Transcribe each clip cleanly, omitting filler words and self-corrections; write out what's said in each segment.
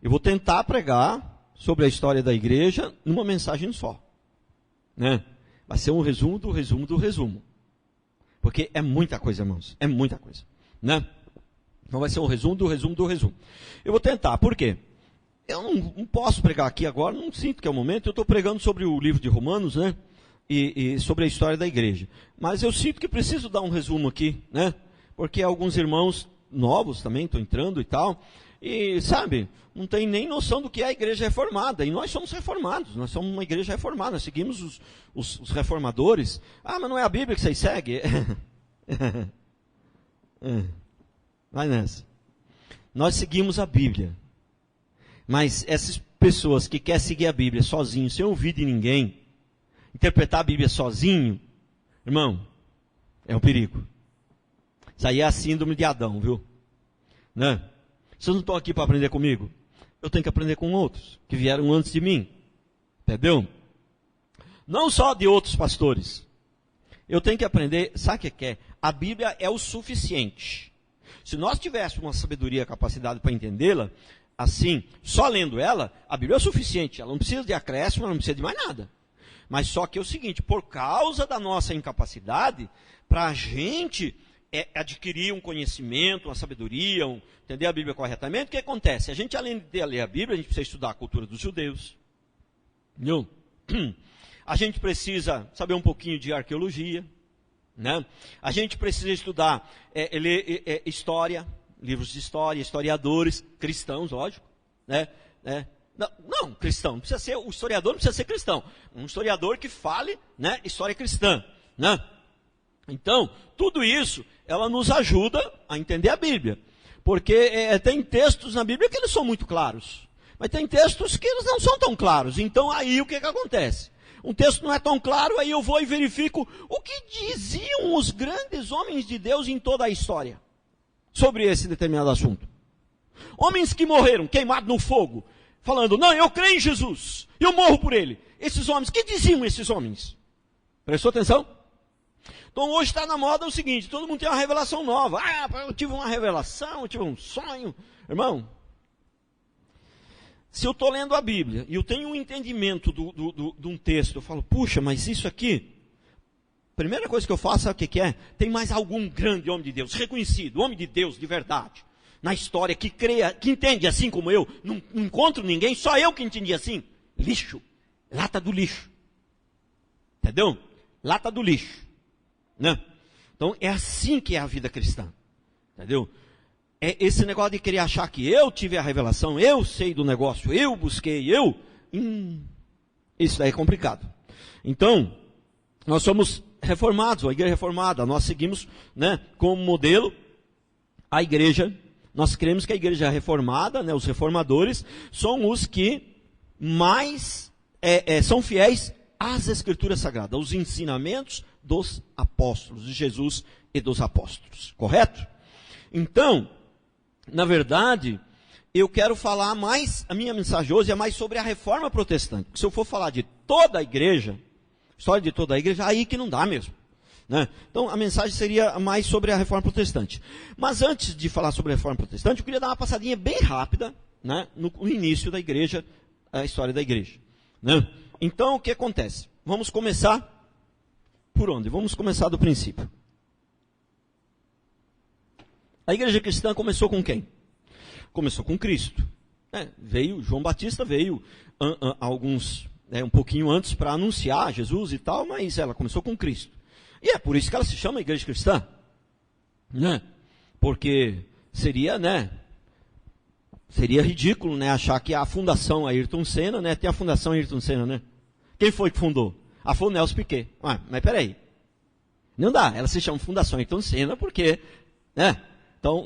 Eu vou tentar pregar sobre a história da igreja numa mensagem só, né? Vai ser um resumo do resumo do resumo. Porque é muita coisa, irmãos. É muita coisa, né? Então vai ser um resumo do resumo do resumo. Eu vou tentar. Por quê? Eu não posso pregar aqui agora, não sinto que é o momento. Eu estou pregando sobre o livro de Romanos, né? E sobre a história da igreja. Mas eu sinto que preciso dar um resumo aqui, né? Porque alguns irmãos novos também estão entrando e tal. E, sabe, não tem nem noção do que é a igreja reformada. E nós somos reformados, nós somos uma igreja reformada, nós seguimos os reformadores. Ah, mas não é a Bíblia que vocês seguem? Vai nessa. Nós seguimos a Bíblia. Mas essas pessoas que querem seguir a Bíblia sozinhos, sem ouvir de ninguém, interpretar a Bíblia sozinho, irmão, é um perigo. Isso aí é a síndrome de Adão, viu? Né? Vocês não estão aqui para aprender comigo? Eu tenho que aprender com outros, que vieram antes de mim. Entendeu? Não só de outros pastores. Eu tenho que aprender, sabe o que é? A Bíblia é o suficiente. Se nós tivéssemos uma sabedoria, capacidade para entendê-la, assim, só lendo ela, a Bíblia é o suficiente. Ela não precisa de acréscimo, ela não precisa de mais nada. Mas só que é o seguinte, por causa da nossa incapacidade, para a gente adquirir um conhecimento, uma sabedoria, entender a Bíblia corretamente, o que acontece? A gente, além de ler a Bíblia, a gente precisa estudar a cultura dos judeus. Entendeu? A gente precisa saber um pouquinho de arqueologia, né? A gente precisa estudar, ler história, livros de história, historiadores, cristãos, lógico, né? Não, cristão, não precisa ser, o historiador não precisa ser cristão. Um historiador que fale, né, história cristã, né? Então, tudo isso, ela nos ajuda a entender a Bíblia. Porque tem textos na Bíblia que eles são muito claros. Mas tem textos que eles não são tão claros. Então, aí o que acontece? Um texto não é tão claro, aí eu vou e verifico o que diziam os grandes homens de Deus em toda a história sobre esse determinado assunto. Homens que morreram queimados no fogo, falando, não, eu creio em Jesus, eu morro por ele. Esses homens, o que diziam esses homens? Prestou atenção? Então hoje está na moda o seguinte, todo mundo tem uma revelação nova. Ah, eu tive uma revelação, eu tive um sonho. Irmão, se eu estou lendo a Bíblia e eu tenho um entendimento de um texto, eu falo, puxa, mas isso aqui, primeira coisa que eu faço, sabe o que é? Tem mais algum grande homem de Deus, reconhecido, homem de Deus de verdade, na história, que creia, que entende assim como eu, não encontro ninguém, só eu que entendi assim. Lixo, lata do lixo. Entendeu? Lata do lixo. Né? Então é assim que é a vida cristã, entendeu? É esse negócio de querer achar que eu tive a revelação, eu sei do negócio, eu busquei, isso daí é complicado. Então, nós somos reformados, a igreja reformada, nós seguimos, né, como modelo a igreja, nós cremos que a igreja reformada, né, os reformadores, são os que mais são fiéis às escrituras sagradas, aos ensinamentos dos apóstolos, de Jesus e dos apóstolos, correto? Então, na verdade, eu quero falar mais, a minha mensagem hoje é mais sobre a reforma protestante, porque se eu for falar de toda a igreja, história de toda a igreja, aí que não dá mesmo, né? Então, a mensagem seria mais sobre a reforma protestante. Mas antes de falar sobre a reforma protestante, eu queria dar uma passadinha bem rápida, né, no início da igreja, a história da igreja, né? Então, o que acontece? Vamos começar por onde? Vamos começar do princípio. A igreja cristã começou com quem? Começou com Cristo. Veio, João Batista veio um pouquinho antes para anunciar Jesus e tal, mas ela começou com Cristo. E é por isso que ela se chama igreja cristã. Né? Porque seria ridículo, né, achar que a fundação Ayrton Senna, né, tem a fundação Ayrton Senna, né? Quem foi que fundou? Foi o Nelson Piquet. Mas peraí. Não dá, ela se chama Fundação Ayrton Senna porque, né?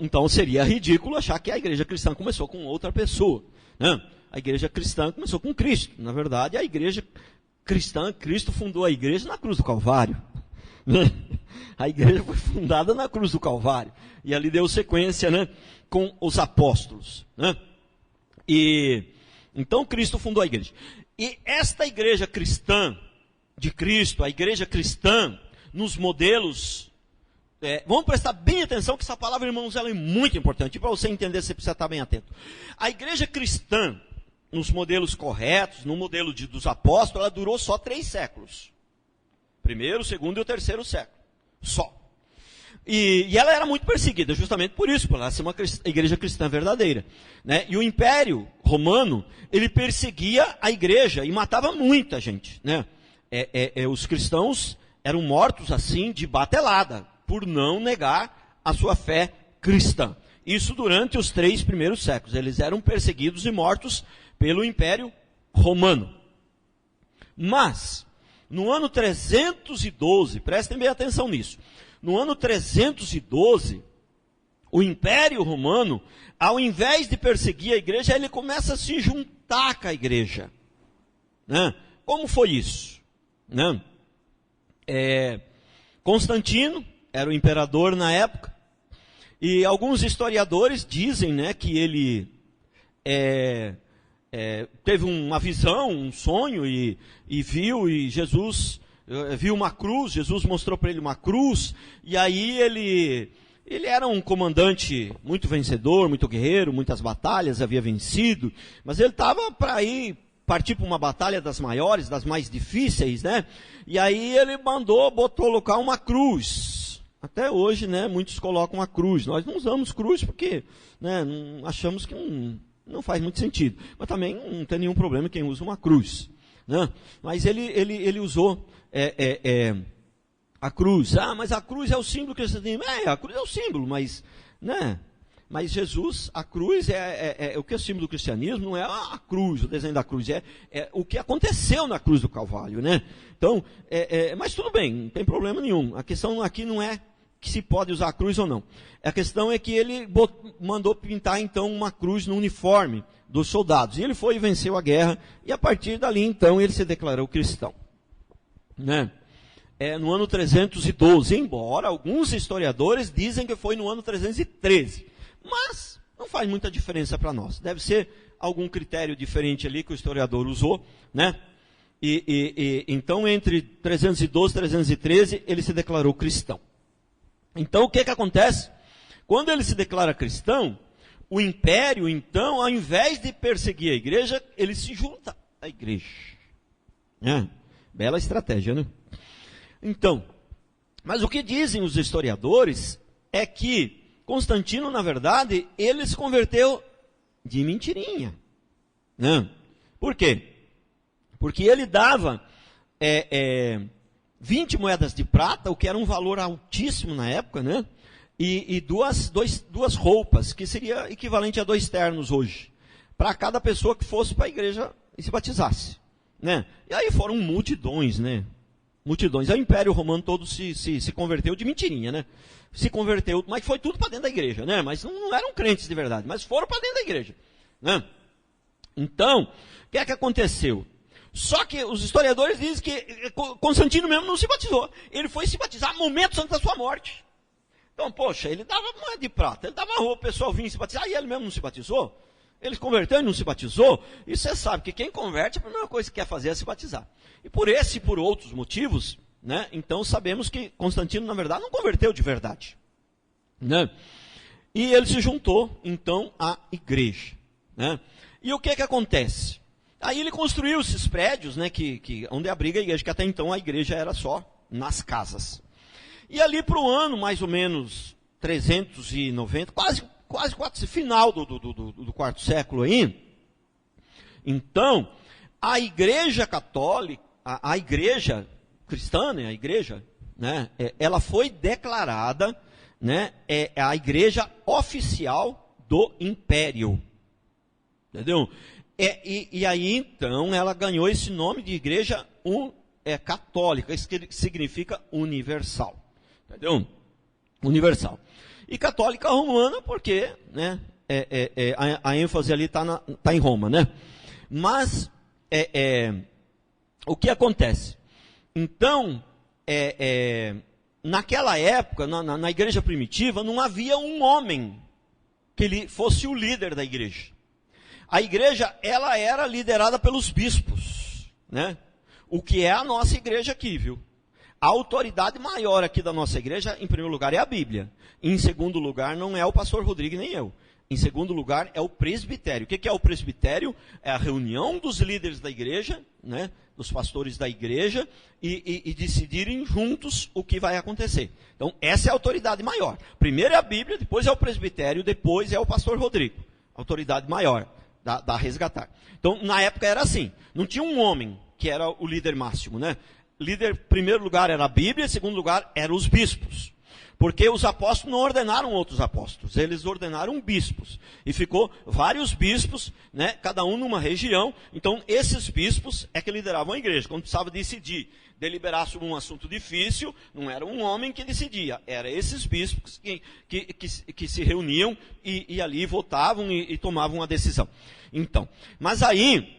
Então seria ridículo achar que a igreja cristã começou com outra pessoa, né? A igreja cristã começou com Cristo. Na verdade, a igreja cristã, Cristo fundou a igreja na cruz do Calvário. Né? A igreja foi fundada na cruz do Calvário. E ali deu sequência, né, com os apóstolos. Né? E então Cristo fundou a igreja. E esta igreja cristã de Cristo, a igreja cristã, nos modelos vamos prestar bem atenção que essa palavra, irmãos, ela é muito importante. Para você entender, você precisa estar bem atento. A igreja cristã, nos modelos corretos, no modelo dos apóstolos, ela durou só 3 séculos. Primeiro, segundo e o terceiro século. Só. E ela era muito perseguida, justamente por isso, por ela ser uma igreja cristã verdadeira. Né? E o Império Romano, ele perseguia a igreja e matava muita gente. Né? Os cristãos eram mortos assim, de batelada, por não negar a sua fé cristã. Isso durante os 3 primeiros séculos. Eles eram perseguidos e mortos pelo Império Romano. Mas, no ano 312, prestem bem atenção nisso, no ano 312, o Império Romano, ao invés de perseguir a igreja, ele começa a se juntar com a igreja. Né? Como foi isso? Né? Constantino era o imperador na época, e alguns historiadores dizem, né, que ele teve uma visão, um sonho, e viu, e Jesus viu uma cruz, Jesus mostrou para ele uma cruz, e aí ele era um comandante muito vencedor, muito guerreiro, muitas batalhas, havia vencido, mas ele estava para partir para uma batalha das maiores, das mais difíceis, né? E aí ele botou colocar uma cruz. Até hoje, né, muitos colocam a cruz. Nós não usamos cruz porque, né, achamos que não faz muito sentido. Mas também não tem nenhum problema quem usa uma cruz. Né? Mas ele usou a cruz. Ah, mas a cruz é o símbolo cristianismo. A cruz é o símbolo, mas, né? Mas Jesus, a cruz o que é o símbolo do cristianismo, não é a cruz, o desenho da cruz, é o que aconteceu na cruz do Calvário, né? Então, mas tudo bem, não tem problema nenhum. A questão aqui não é que se pode usar a cruz ou não. A questão é que ele mandou pintar então uma cruz no uniforme dos soldados. E ele foi e venceu a guerra, e a partir dali então ele se declarou cristão. Né? No ano 312, embora alguns historiadores dizem que foi no ano 313. Mas não faz muita diferença para nós. Deve ser algum critério diferente ali que o historiador usou, né? Então, entre 312 e 313, ele se declarou cristão. Então, o que acontece? Quando ele se declara cristão, o império, então, ao invés de perseguir a igreja, ele se junta à igreja. Bela estratégia, né? Então, mas o que dizem os historiadores é que Constantino, na verdade, ele se converteu de mentirinha. Né? Por quê? Porque ele dava 20 moedas de prata, o que era um valor altíssimo na época, né? E duas roupas, que seria equivalente a 2 ternos hoje, para cada pessoa que fosse para a igreja e se batizasse. Né? E aí foram multidões, né? Multidões. O Império Romano todo se converteu de mentirinha, né? Se converteu, mas foi tudo para dentro da igreja, né? Mas não eram crentes de verdade, mas foram para dentro da igreja, né? Então, o que aconteceu? Só que os historiadores dizem que Constantino mesmo não se batizou. Ele foi se batizar momentos antes da sua morte. Então, poxa, ele dava moeda de prata, ele dava roupa, o pessoal vinha se batizar, e ele mesmo não se batizou? Ele se converteu e não se batizou? E você sabe que quem converte, a primeira coisa que quer fazer é se batizar. E por esse e por outros motivos, né, então sabemos que Constantino, na verdade, não converteu de verdade. Né? E ele se juntou, então, à igreja. Né? E o que acontece? Aí ele construiu esses prédios, né, onde abriga a igreja, que até então a igreja era só nas casas. E ali para o ano, mais ou menos, 390, quase final do 4º século aí, então, a igreja católica, a igreja cristã, né, a igreja, né, ela foi declarada, né, a igreja oficial do império. Entendeu? E aí, então, ela ganhou esse nome de igreja católica, isso que significa universal. Entendeu? Universal. E católica romana, porque, né, a ênfase ali está em Roma, né? Mas, o que acontece? Então, naquela época, na igreja primitiva, não havia um homem que ele fosse o líder da igreja. A igreja, ela era liderada pelos bispos, né? O que é a nossa igreja aqui, viu? a autoridade maior aqui da nossa igreja, em primeiro lugar, é a Bíblia. Em segundo lugar, não é o pastor Rodrigo nem eu. Em segundo lugar, é o presbitério. O que é o presbitério? É a reunião dos líderes da igreja, né, dos pastores da igreja, e decidirem juntos o que vai acontecer. Então, essa é a autoridade maior. Primeiro é a Bíblia, depois é o presbitério, depois é o pastor Rodrigo. Autoridade maior da Resgatar. Então, na época era assim. Não tinha um homem que era o líder máximo, né? Líder, em primeiro lugar, era a Bíblia, em segundo lugar, eram os bispos. Porque os apóstolos não ordenaram outros apóstolos, eles ordenaram bispos. E ficou vários bispos, né, cada um numa região. Então, esses bispos é que lideravam a igreja. Quando precisava decidir, deliberar sobre um assunto difícil, não era um homem que decidia, eram esses bispos que se reuniam e ali votavam e tomavam a decisão. Então, mas aí,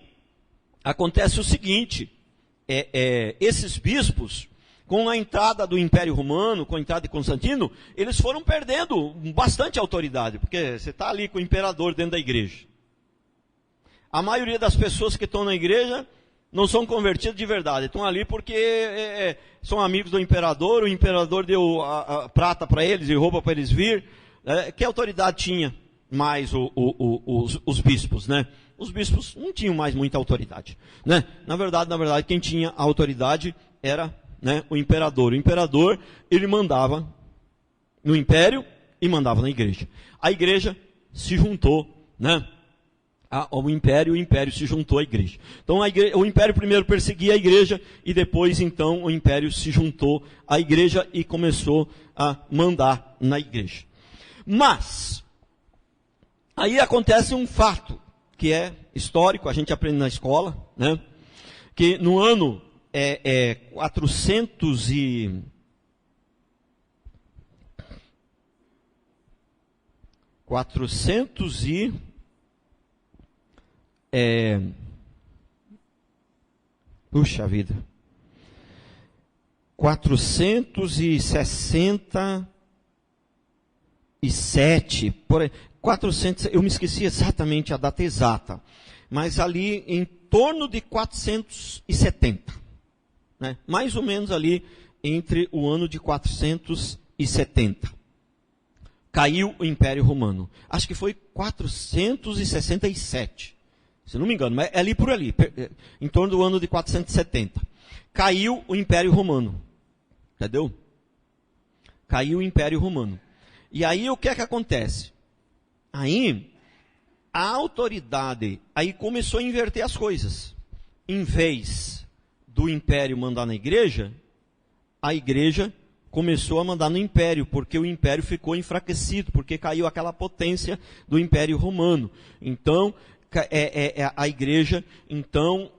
acontece o seguinte, esses bispos, com a entrada do Império Romano, com a entrada de Constantino, eles foram perdendo bastante autoridade, porque você está ali com o imperador dentro da igreja. A maioria das pessoas que estão na igreja não são convertidas de verdade, estão ali porque são amigos do imperador, o imperador deu a prata para eles e roupa para eles vir. Que autoridade tinha mais os bispos, né? Os bispos não tinham mais muita autoridade, né? Na verdade, quem tinha a autoridade era, né, o imperador. O imperador, ele mandava no império e mandava na igreja. A igreja se juntou, né, ao império, o império se juntou à igreja. Então, o império primeiro perseguia a igreja e depois, então, o império se juntou à igreja e começou a mandar na igreja. Mas, aí acontece um fato que é histórico, a gente aprende na escola, né, que no ano 400 e... puxa vida. 467, por 400, eu me esqueci exatamente a data exata, mas ali em torno de 470, né? Mais ou menos ali entre o ano de 470. Caiu o Império Romano. Acho que foi 467, se não me engano, mas é ali por ali, em torno do ano de 470. Caiu o Império Romano. Entendeu? Caiu o Império Romano. E aí o que é que acontece? Aí a autoridade aí começou a inverter as coisas. Em vez do império mandar na igreja, a igreja começou a mandar no império, porque o império ficou enfraquecido, porque caiu aquela potência do Império Romano. Então, a igreja então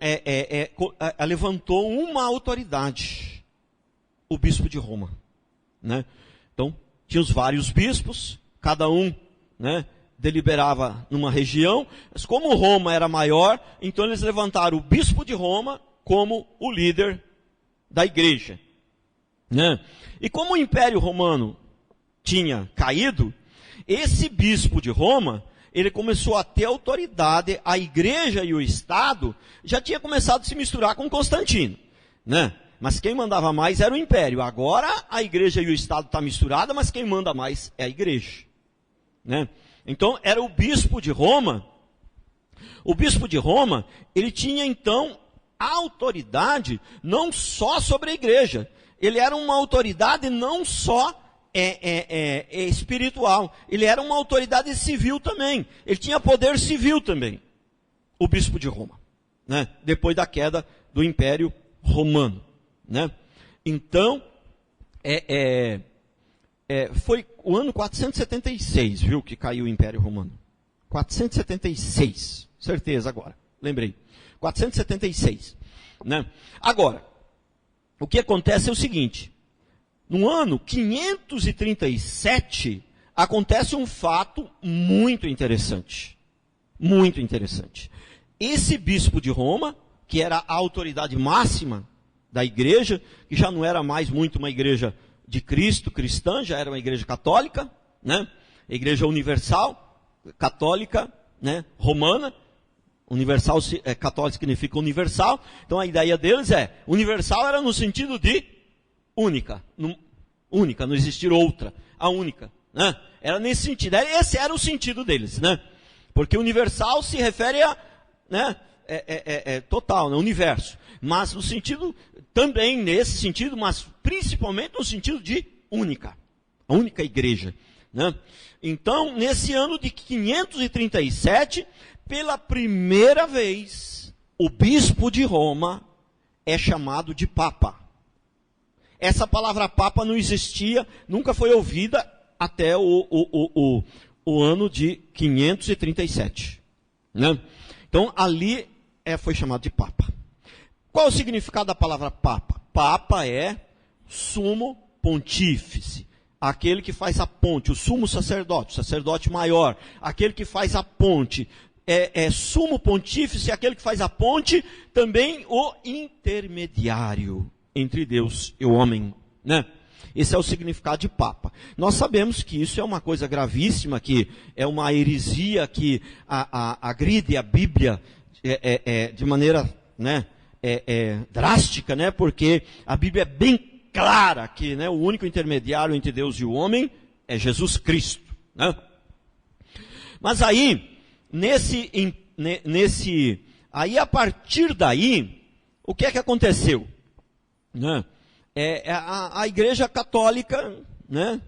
levantou uma autoridade, o bispo de Roma, né? Então, tinha os vários bispos, cada um, né, deliberava numa região, mas como Roma era maior, então eles levantaram o bispo de Roma como o líder da igreja, né? E como o Império Romano tinha caído, esse bispo de Roma, ele começou a ter autoridade, a igreja e o Estado já tinha começado a se misturar com Constantino, né? Mas quem mandava mais era o império. Agora a igreja e o Estado estão misturados, mas quem manda mais é a igreja, né? Então era o bispo de Roma. O bispo de Roma, ele tinha então autoridade não só sobre a igreja, ele era uma autoridade não só espiritual, ele era uma autoridade civil também, ele tinha poder civil também, o bispo de Roma, né? Depois da queda do Império Romano, né? Então, foi o ano 476, viu, que caiu o Império Romano. 476, certeza agora, lembrei. 476, né? Agora, o que acontece é o seguinte, no ano 537, acontece um fato muito interessante. Muito interessante. Esse bispo de Roma, que era a autoridade máxima da igreja, que já não era mais muito uma igreja de Cristo, cristã, já era uma igreja católica, né? Igreja universal, católica, né? Romana. Universal, católico significa universal. Então a ideia deles universal era no sentido de única, única, não existir outra, a única, né? Era nesse sentido, esse era o sentido deles, né? Porque universal se refere a, né, total, né, universo, mas no sentido, também nesse sentido, mas principalmente no sentido de única, a única igreja, né? Então, nesse ano de 537, pela primeira vez, o bispo de Roma é chamado de Papa. Essa palavra Papa não existia, nunca foi ouvida até o ano de 537. Né? Então, ali foi chamado de Papa. Qual é o significado da palavra Papa? Papa é sumo pontífice, aquele que faz a ponte, o sumo sacerdote, o sacerdote maior, aquele que faz a ponte. Sumo pontífice, aquele que faz a ponte, também o intermediário entre Deus e o homem, né? Esse é o significado de Papa. Nós sabemos que isso é uma coisa gravíssima, que é uma heresia que agride a Bíblia de maneira, né, drástica, né? Porque a Bíblia é bem clara que, né, o único intermediário entre Deus e o homem é Jesus Cristo, né? Mas aí aí a partir daí, o que é que aconteceu? Né? A igreja católica, né?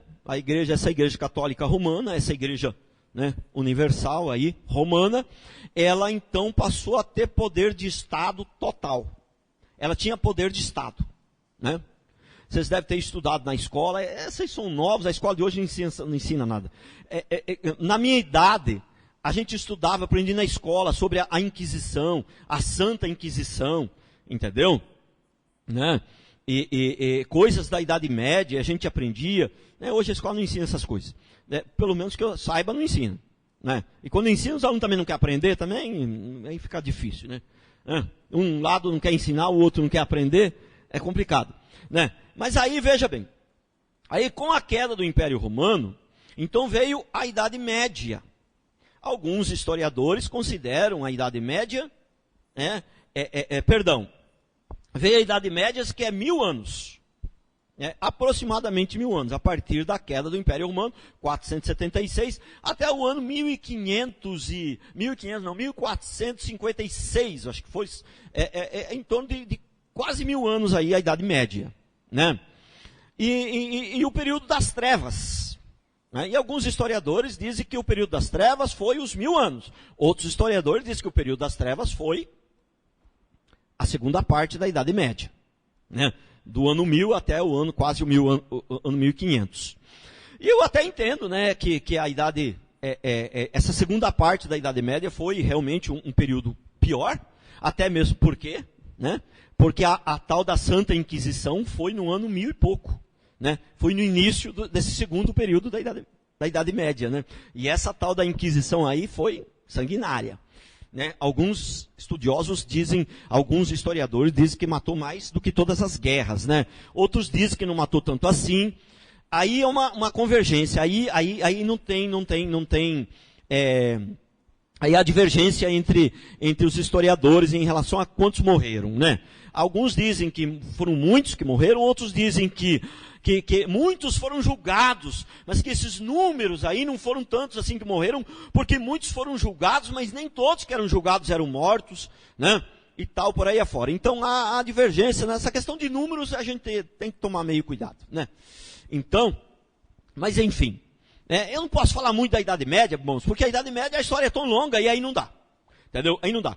Essa igreja católica romana, essa igreja, né, universal aí, romana, ela então passou a ter poder de Estado total. Ela tinha poder de Estado, né? Vocês devem ter estudado na escola, essas são novas, a escola de hoje não ensina nada. Na minha idade, a gente estudava, aprendia na escola sobre a Inquisição, a Santa Inquisição, entendeu? Né? E coisas da Idade Média, a gente aprendia. Né? Hoje a escola não ensina essas coisas. Né? Pelo menos que eu saiba, não ensina. Né? E quando ensina, os alunos também não querem aprender, também aí fica difícil. Né? Um lado não quer ensinar, o outro não quer aprender, é complicado. Né? Mas aí, veja bem, aí com a queda do Império Romano, então veio a Idade Média. Alguns historiadores consideram a Idade Média, veio a Idade Média que é 1000 anos, aproximadamente 1000 anos, a partir da queda do Império Romano, 476, até o ano 1456, acho que foi, em torno de quase 1000 anos aí a Idade Média, né? E o período das trevas. E alguns historiadores dizem que o período das trevas foi os 1000 anos. Outros historiadores dizem que o período das trevas foi a segunda parte da Idade Média, né? Do ano 1000 até o ano quase o ano 1500. E eu até entendo, né, que a idade, essa segunda parte da Idade Média foi realmente um período pior, até mesmo porque, né? Porque a tal da Santa Inquisição foi no ano 1000 e pouco. Né? Foi no início desse segundo período da Idade Média. Né? E essa tal da Inquisição aí foi sanguinária. Né? Alguns estudiosos dizem, alguns historiadores dizem que matou mais do que todas as guerras. Né? Outros dizem que não matou tanto assim. Aí é uma convergência. Aí não tem aí há divergência entre os historiadores em relação a quantos morreram. Né? Alguns dizem que foram muitos que morreram, outros dizem que muitos foram julgados, mas que esses números aí não foram tantos assim que morreram, porque muitos foram julgados, mas nem todos que eram julgados eram mortos, né? E tal, por aí afora. Então há divergência nessa questão de números, a gente tem que tomar meio cuidado, né? Então, mas enfim, eu não posso falar muito da Idade Média, irmãos, porque a Idade Média, a história é tão longa e aí não dá. Entendeu? Aí não dá.